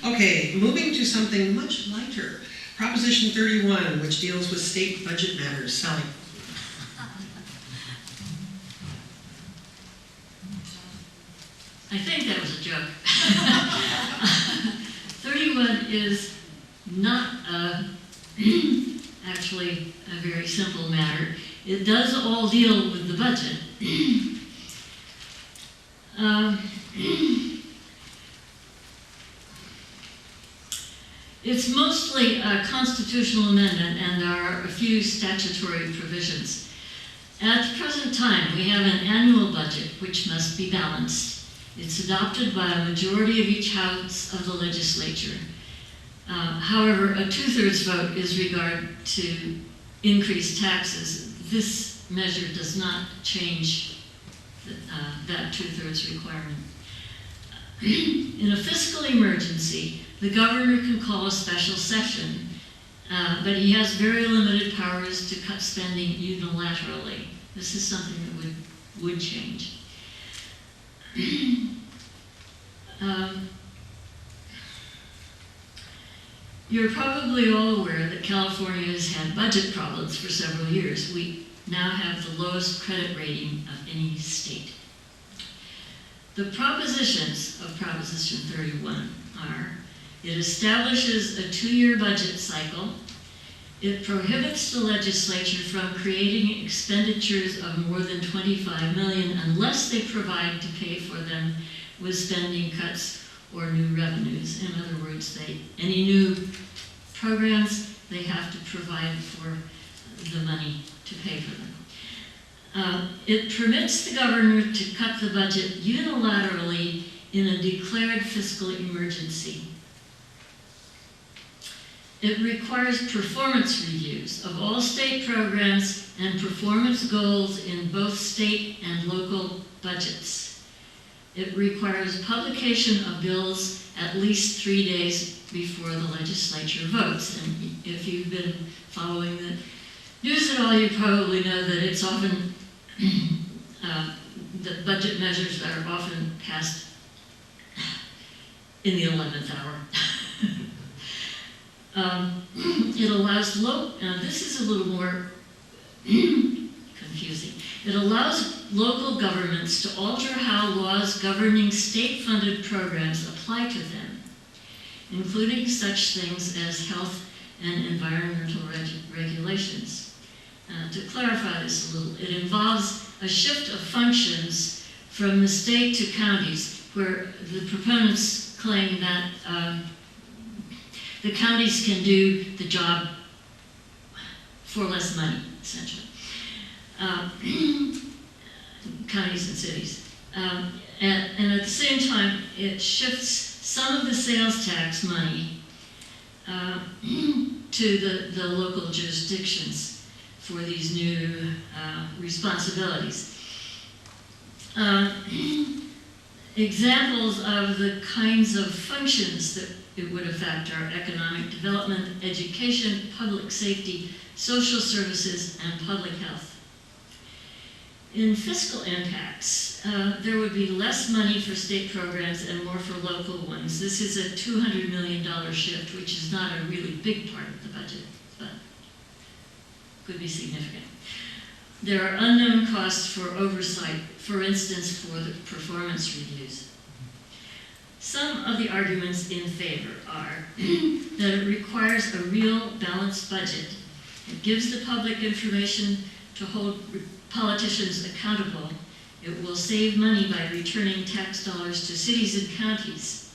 Okay, moving to something much lighter. Proposition 31, which deals with state budget matters. Sally. I think that was a joke. 31 is not actually a very simple matter. It does all deal with the budget. It's mostly a constitutional amendment, and there are a few statutory provisions. At the present time, we have an annual budget which must be balanced. It's adopted by a majority of each house of the legislature. However, a 2/3 vote is regard to increased taxes. This measure does not change that 2/3 requirement. In a fiscal emergency, the governor can call a special session, but he has very limited powers to cut spending unilaterally. This is something that would change. You're probably all aware that California has had budget problems for several years. We now have the lowest credit rating of any state. The propositions of Proposition 31 are: it establishes a 2-year budget cycle. It prohibits the legislature from creating expenditures of more than $25 million unless they provide to pay for them with spending cuts or new revenues. In other words, any new programs, they have to provide for the money to pay for them. It permits the governor to cut the budget unilaterally in a declared fiscal emergency. It requires performance reviews of all state programs and performance goals in both state and local budgets. It requires publication of bills at least 3 days before the legislature votes. And if you've been following the news at all, you probably know that it's often, the budget measures are often passed in the 11th hour. It allows this is a little more confusing. It allows local governments to alter how laws governing state-funded programs apply to them, including such things as health and environmental regulations. To clarify this a little, it involves a shift of functions from the state to counties, where the proponents claim that the counties can do the job for less money, essentially. Counties and cities. And at the same time, it shifts some of the sales tax money to the local jurisdictions for these new responsibilities. Examples of the kinds of functions that it would affect are economic development, education, public safety, social services, and public health. In fiscal impacts, there would be less money for state programs and more for local ones. This is a $200 million shift, which is not a really big part of the budget, but could be significant. There are unknown costs for oversight, for instance, for the performance reviews. Some of the arguments in favor are that it requires a real balanced budget. It gives the public information to hold politicians accountable. It will save money by returning tax dollars to cities and counties.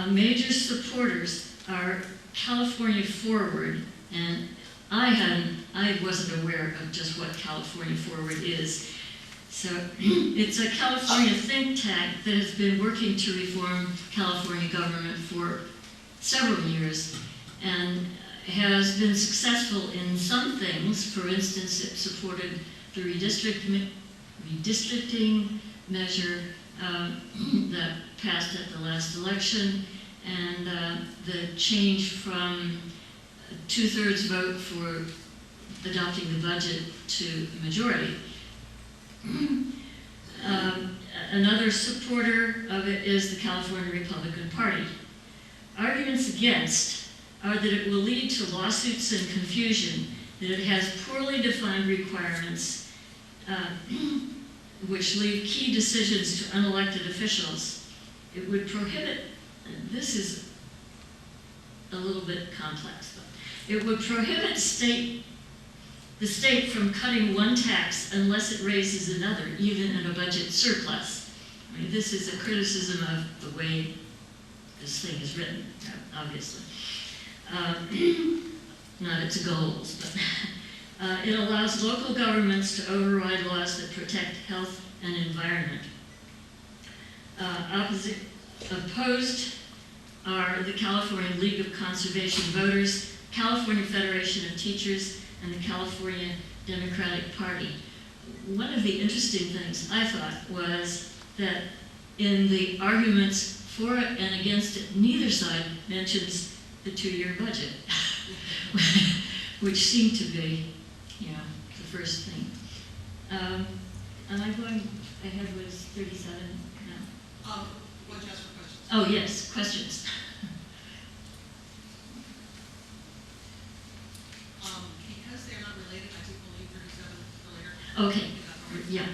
Major supporters are California Forward, and I wasn't aware of just what California Forward is. So it's a California think tank that has been working to reform California government for several years and has been successful in some things. For instance, it supported the redistricting measure that passed at the last election, and the change from a 2/3 vote for adopting the budget to a majority. Another supporter of it is the California Republican Party. Arguments against are that it will lead to lawsuits and confusion, that it has poorly defined requirements, which leave key decisions to unelected officials. It would prohibit, and this is a little bit complex, but it would prohibit the state from cutting one tax unless it raises another, even in a budget surplus. I mean, this is a criticism of the way this thing is written, obviously. Not its goals, but it allows local governments to override laws that protect health and environment. Opposed are the California League of Conservation Voters, California Federation of Teachers, and the California Democratic Party. One of the interesting things I thought was that in the arguments for it and against it, neither side mentions the 2-year budget, which seemed to be, the first thing. Am I going ahead with 37 now? What just for questions? Oh, yes, questions. Because they're not related, I think we'll leave 37 for later. Okay, yeah.